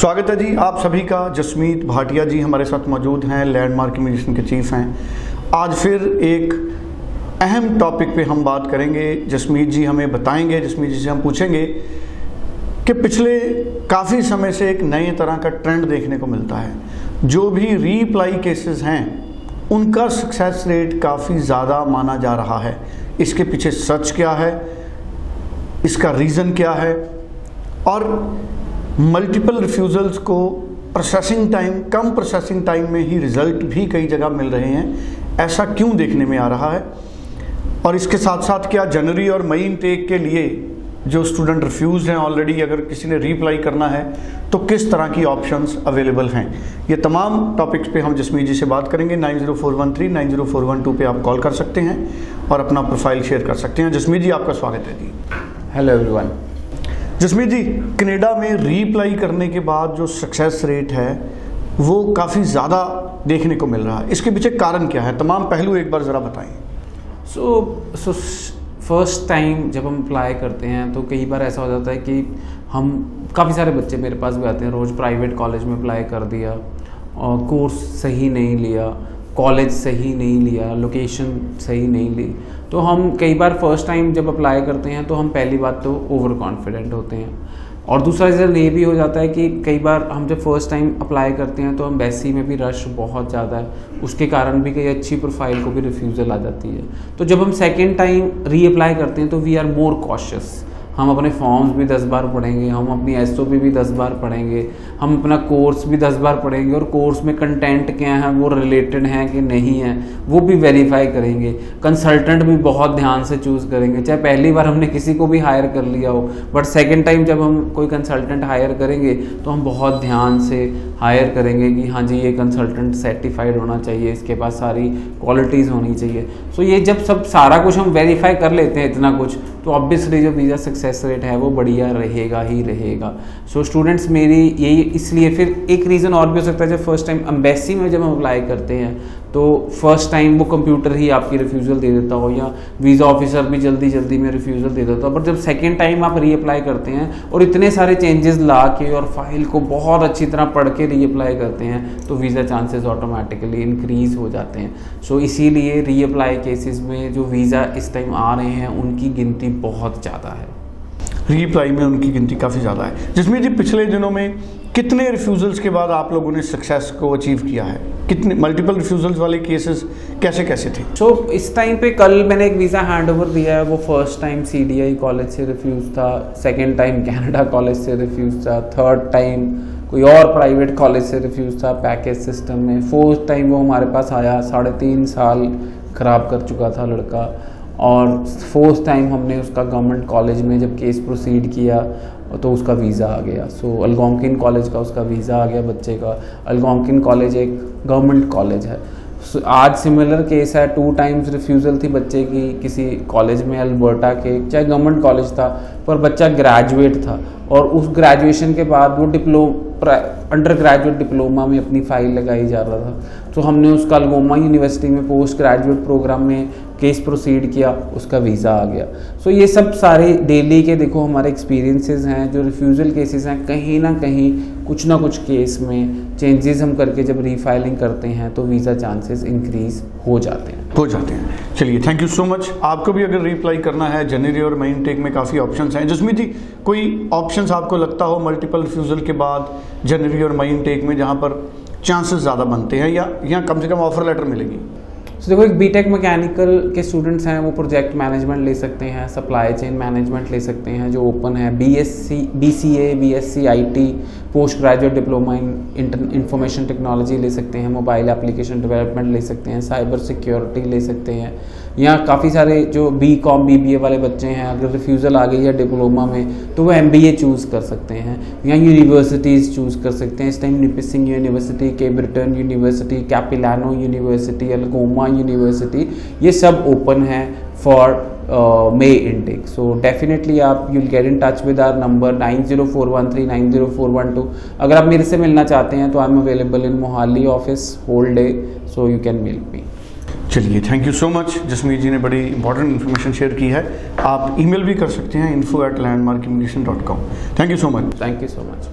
स्वागत है जी आप सभी का। जसमीत भाटिया जी हमारे साथ मौजूद हैं, लैंडमार्क इमिग्रेशन के चीफ हैं। आज फिर एक अहम टॉपिक पे हम बात करेंगे। जसमीत जी हमें बताएंगे, जसमीत जी से हम पूछेंगे कि पिछले काफ़ी समय से एक नए तरह का ट्रेंड देखने को मिलता है। जो भी रीअप्लाई केसेस हैं उनका सक्सेस रेट काफ़ी ज़्यादा माना जा रहा है। इसके पीछे सच क्या है, इसका रीज़न क्या है, और मल्टीपल रिफ्यूज़ल्स को कम प्रोसेसिंग टाइम में ही रिज़ल्ट भी कई जगह मिल रहे हैं, ऐसा क्यों देखने में आ रहा है। और इसके साथ साथ क्या जनवरी और मई इनटेक के लिए जो स्टूडेंट रिफ्यूज़ हैं ऑलरेडी, अगर किसी ने रीअप्लाई करना है तो किस तरह की ऑप्शंस अवेलेबल हैं। ये तमाम टॉपिक्स पे हम जसमीत जी से बात करेंगे। 904139 904112 पे आप कॉल कर सकते हैं और अपना प्रोफाइल शेयर कर सकते हैं। जसमीत जी आपका स्वागत है जी। Hello everyone. Jasmeet ji, Canada में रीअप्लाई करने के बाद जो सक्सेस रेट है वो काफ़ी ज़्यादा देखने को मिल रहा है। इसके पीछे कारण क्या है, तमाम पहलू एक बार ज़रा बताएं। सो फर्स्ट टाइम जब हम अप्लाई करते हैं तो कई बार ऐसा हो जाता है कि हम काफ़ी सारे बच्चे मेरे पास भी आते हैं, रोज़ प्राइवेट कॉलेज में अप्लाई कर दिया और कोर्स सही नहीं लिया, कॉलेज सही नहीं लिया, लोकेशन सही नहीं ली। तो हम कई बार फर्स्ट टाइम जब अप्लाई करते हैं तो हम पहली बात तो ओवर कॉन्फिडेंट होते हैं, और दूसरा रीज़न ये भी हो जाता है कि कई बार हम जब फर्स्ट टाइम अप्लाई करते हैं तो हम एम्बेसी में भी रश बहुत ज़्यादा है, उसके कारण भी कई अच्छी प्रोफाइल को भी रिफ्यूज़ल आ जाती है। तो जब हम सेकेंड टाइम रीअप्लाई करते हैं तो वी आर मोर कॉशियस। हम अपने फॉर्म्स भी 10 बार पढ़ेंगे, हम अपनी SOP भी 10 बार पढ़ेंगे, हम अपना कोर्स भी 10 बार पढ़ेंगे, और कोर्स में कंटेंट क्या है, वो रिलेटेड हैं कि नहीं है, वो भी वेरीफाई करेंगे। कंसल्टेंट भी बहुत ध्यान से चूज़ करेंगे, चाहे पहली बार हमने किसी को भी हायर कर लिया हो, बट सेकेंड टाइम जब हम कोई कंसल्टेंट हायर करेंगे तो हम बहुत ध्यान से हायर करेंगे कि हाँ जी ये कंसल्टेंट सर्टिफाइड होना चाहिए, इसके पास सारी क्वालिटीज़ होनी चाहिए। सो ये जब सब सारा कुछ हम वेरीफाई कर लेते हैं इतना कुछ, तो ऑब्वियसली जो वीज़ा सक्सेस रेट है वो बढ़िया रहेगा ही रहेगा। सो स्टूडेंट्स मेरी यही, इसलिए फिर एक रीज़न और भी हो सकता है, जब फर्स्ट टाइम एम्बेसी में जब हम अप्लाई करते हैं तो फर्स्ट टाइम वो कंप्यूटर ही आपकी रिफ्यूज़ल दे देता हो, या वीज़ा ऑफिसर भी जल्दी में रिफ्यूज़ल दे देता हो। बट जब सेकेंड टाइम आप रीअप्लाई करते हैं और इतने सारे चेंजेस ला के और फाइल को बहुत अच्छी तरह पढ़ के रीअप्लाई करते हैं तो वीज़ा चांसेस ऑटोमेटिकली इंक्रीज़ हो जाते हैं। सो इसीलिए रीअप्लाई केसेस में जो वीज़ा इस टाइम आ रहे हैं उनकी गिनती बहुत ज़्यादा है। रीअप्लाई में उनकी गिनती काफ़ी ज़्यादा है। जिसमें जी पिछले दिनों में कितने रिफ्यूज़ल्स के बाद आप लोगों ने सक्सेस को अचीव किया है, कितने मल्टीपल रिफ्यूज़ल्स वाले केसेस कैसे कैसे थे? सो इस टाइम पे कल मैंने एक वीज़ा हैंड ओवर दिया है, वो फर्स्ट टाइम CDI कॉलेज से रिफ्यूज़ था, सेकेंड टाइम कनाडा कॉलेज से रिफ्यूज़ था, थर्ड टाइम कोई और प्राइवेट कॉलेज से रिफ्यूज़ था पैकेज सिस्टम में, फोर्थ टाइम वो हमारे पास आया, 3.5 साल ख़राब कर चुका था लड़का, और फोर्थ टाइम हमने उसका गवर्नमेंट कॉलेज में जब केस प्रोसीड किया तो उसका वीज़ा आ गया। सो अल्गोंकिन कॉलेज का उसका वीज़ा आ गया बच्चे का। अल्गोंकिन कॉलेज एक गवर्नमेंट कॉलेज है। आज सिमिलर केस है, 2 टाइम्स रिफ्यूज़ल थी बच्चे की किसी कॉलेज में अल्बर्टा के, चाहे गवर्नमेंट कॉलेज था, पर बच्चा ग्रेजुएट था और उस ग्रेजुएशन के बाद वो अंडर ग्रेजुएट डिप्लोमा में अपनी फ़ाइल लगाई जा रहा था। तो हमने उसका अल्गोमा यूनिवर्सिटी में पोस्ट ग्रेजुएट प्रोग्राम में केस प्रोसीड किया, उसका वीज़ा आ गया। सो ये सब सारे डेली के देखो हमारे एक्सपीरियंसेस हैं, जो रिफ्यूज़ल केसेस हैं, कहीं ना कहीं कुछ ना कुछ केस में चेंजेस हम करके जब रीफाइलिंग करते हैं तो वीज़ा चांसेस इंक्रीज़ हो जाते हैं। चलिए, थैंक यू सो मच। आपको भी अगर रीअप्लाई करना है, जनवरी और मई इनटेक में काफ़ी ऑप्शंस हैं। जसमीत जी, कोई ऑप्शंस आपको लगता हो मल्टीपल रिफ्यूज़ल के बाद जनवरी और मई इनटेक में जहाँ पर चांसेस ज़्यादा बनते हैं या कम से कम ऑफर लेटर मिलेगी? तो देखो, एक बीटेक मैकेनिकल के स्टूडेंट्स हैं वो प्रोजेक्ट मैनेजमेंट ले सकते हैं, सप्लाई चेन मैनेजमेंट ले सकते हैं जो ओपन है, BCA BSc IT post graduate diploma in information technology ले सकते हैं, मोबाइल एप्लीकेशन डेवलपमेंट ले सकते हैं, साइबर सिक्योरिटी ले सकते हैं। यहाँ काफ़ी सारे जो BCom BBA वाले बच्चे हैं, अगर रिफ्यूज़ल आ गई है डिप्लोमा में तो वो MBA चूज़ कर सकते हैं। यहाँ यूनिवर्सिटीज़ चूज़ कर सकते हैं। इस time Nipissing university, Cape Breton university, Capilano university, Algoma university, ये सब ओपन है for May intake. So definitely आप you'll get in touch with our number 904139 904112। अगर आप मेरे से मिलना चाहते हैं तो I am available in Mohali office whole day, so you can mail me. चलिए, thank you so much. Jasmeet ji ने बड़ी इंपॉर्टेंट इन्फॉर्मेशन शेयर की है। आप ईमेल भी कर सकते हैं info@landmarkimmigration.com। Thank you so much. Thank you so much.